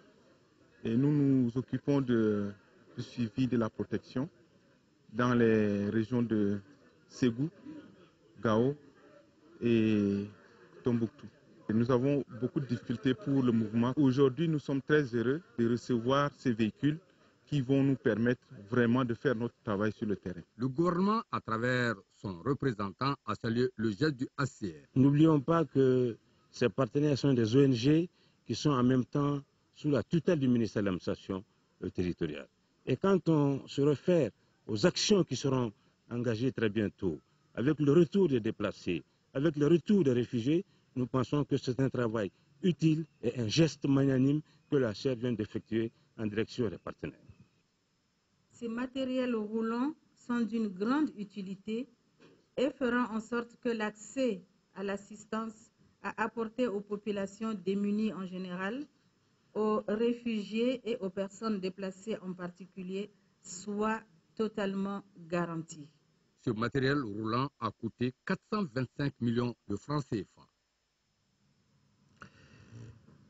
et nous nous occupons du suivi de la protection dans les régions de Ségou, Gao et Tombouctou. Et nous avons beaucoup de difficultés pour le mouvement. Aujourd'hui, nous sommes très heureux de recevoir ces véhicules qui vont nous permettre vraiment de faire notre travail sur le terrain. Le gouvernement, à travers son représentant, a salué le geste du ACR. N'oublions pas que ces partenaires sont des ONG qui sont en même temps sous la tutelle du ministère de l'administration territoriale. Et quand on se réfère aux actions qui seront engagées très bientôt, avec le retour des déplacés, avec le retour des réfugiés, nous pensons que c'est un travail utile et un geste magnanime que la CR vient d'effectuer en direction des partenaires. Ces matériels roulants sont d'une grande utilité et feront en sorte que l'accès à l'assistance à apporter aux populations démunies en général, aux réfugiés et aux personnes déplacées en particulier soit totalement garanti. Ce matériel roulant a coûté 425 millions de francs CFA.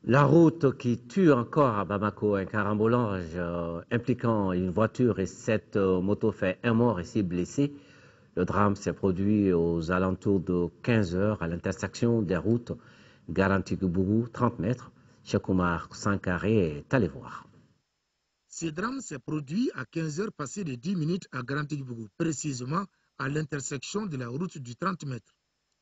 La route qui tue encore à Bamako, un carambolage impliquant une voiture et 7 motos fait 1 mort et 6 blessés. Le drame s'est produit aux alentours de 15 heures à l'intersection des routes Garanti-Goubou, 30 mètres. Cheikh Oumar Sankaré est allé voir. Ce drame s'est produit à 15 heures passées de 10 minutes à Garanti-Goubou, précisément à l'intersection de la route du 30 mètres.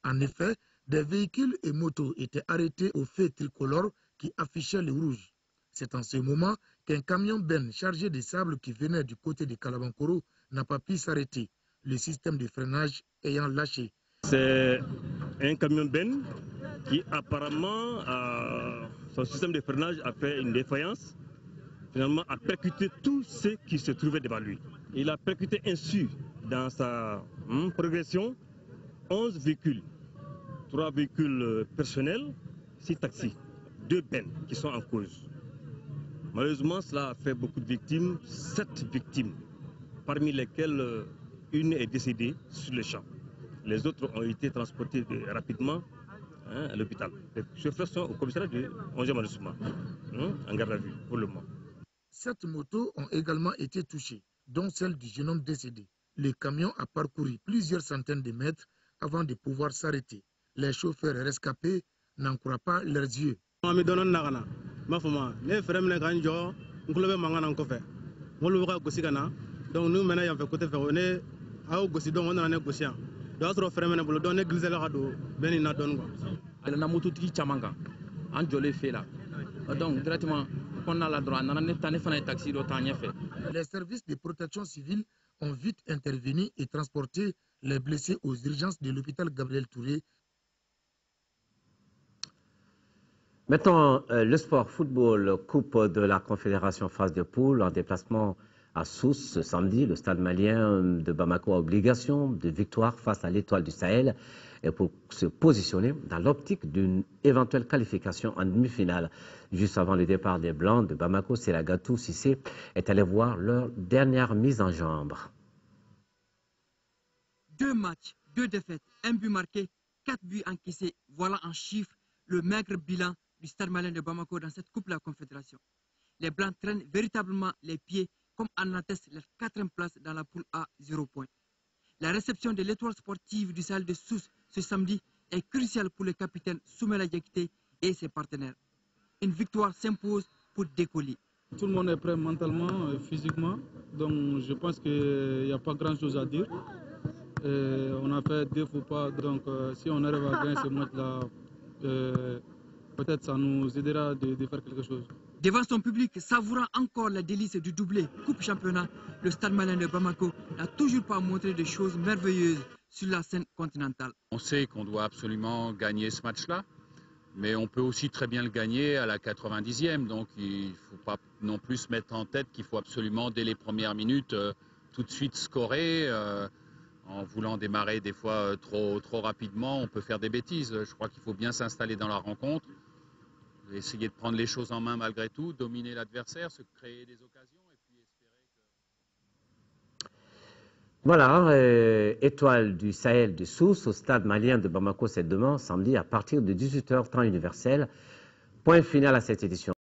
En effet, des véhicules et motos étaient arrêtés au feu tricolore qui affichait le rouge. C'est en ce moment qu'un camion Ben chargé de sable qui venait du côté de Kalabankoro n'a pas pu s'arrêter, le système de freinage ayant lâché. C'est un camion Ben qui apparemment, son système de freinage a fait une défaillance, finalement a percuté tout ce qui se trouvait devant lui. Il a percuté ainsi dans sa progression 11 véhicules, 3 véhicules personnels, 6 taxis, 2 bennes qui sont en cause. Malheureusement, cela a fait beaucoup de victimes, 7 victimes, parmi lesquelles une est décédée sur le champ. Les autres ont été transportés rapidement à l'hôpital. Les chauffeurs sont au commissariat du 11e arrondissement, en garde à vue pour le moment. 7 motos ont également été touchées, dont celle du jeune homme décédé. Le camion a parcouru plusieurs centaines de mètres avant de pouvoir s'arrêter. Les chauffeurs rescapés n'en croient pas leurs yeux. Les services de protection civile ont vite intervenu et transporté les blessés aux urgences de l'hôpital Gabriel Touré. Maintenant, le sport football, coupe de la Confédération phase de poule en déplacement à Sousse ce samedi. Le stade malien de Bamako a obligation de victoire face à l'Étoile du Sahel et pour se positionner dans l'optique d'une éventuelle qualification en demi-finale. Juste avant le départ des Blancs de Bamako, Seragatou Cissé est allé voir leur dernière mise en jambe. 2 matchs, 2 défaites, 1 but marqué, 4 buts encaissés. Voilà en chiffres le maigre bilan du stade malien de Bamako dans cette Coupe de la Confédération. Les Blancs traînent véritablement les pieds comme en atteste leur 4e place dans la poule A, 0 points. La réception de l'Étoile sportive du Sahel de Sousse ce samedi est cruciale pour le capitaine Soumela Diakité et ses partenaires. Une victoire s'impose pour décoller. Tout le monde est prêt mentalement, physiquement, donc je pense qu'il n'y a pas grand chose à dire. On a fait 2 faux pas, donc si on arrive à gagner ce match-là, peut-être ça nous aidera de faire quelque chose. Devant son public, savourant encore la délice du doublé Coupe Championnat, le stade malien de Bamako n'a toujours pas montré de choses merveilleuses sur la scène continentale. On sait qu'on doit absolument gagner ce match-là, mais on peut aussi très bien le gagner à la 90e, donc il ne faut pas non plus se mettre en tête qu'il faut absolument, dès les premières minutes, tout de suite scorer. En voulant démarrer des fois trop rapidement, on peut faire des bêtises. Je crois qu'il faut bien s'installer dans la rencontre, essayer de prendre les choses en main malgré tout, dominer l'adversaire, se créer des occasions et puis espérer que... Voilà, Étoile du Sahel de Sousse au stade malien de Bamako, c'est demain, samedi, à partir de 18h, temps universel. Point final à cette édition.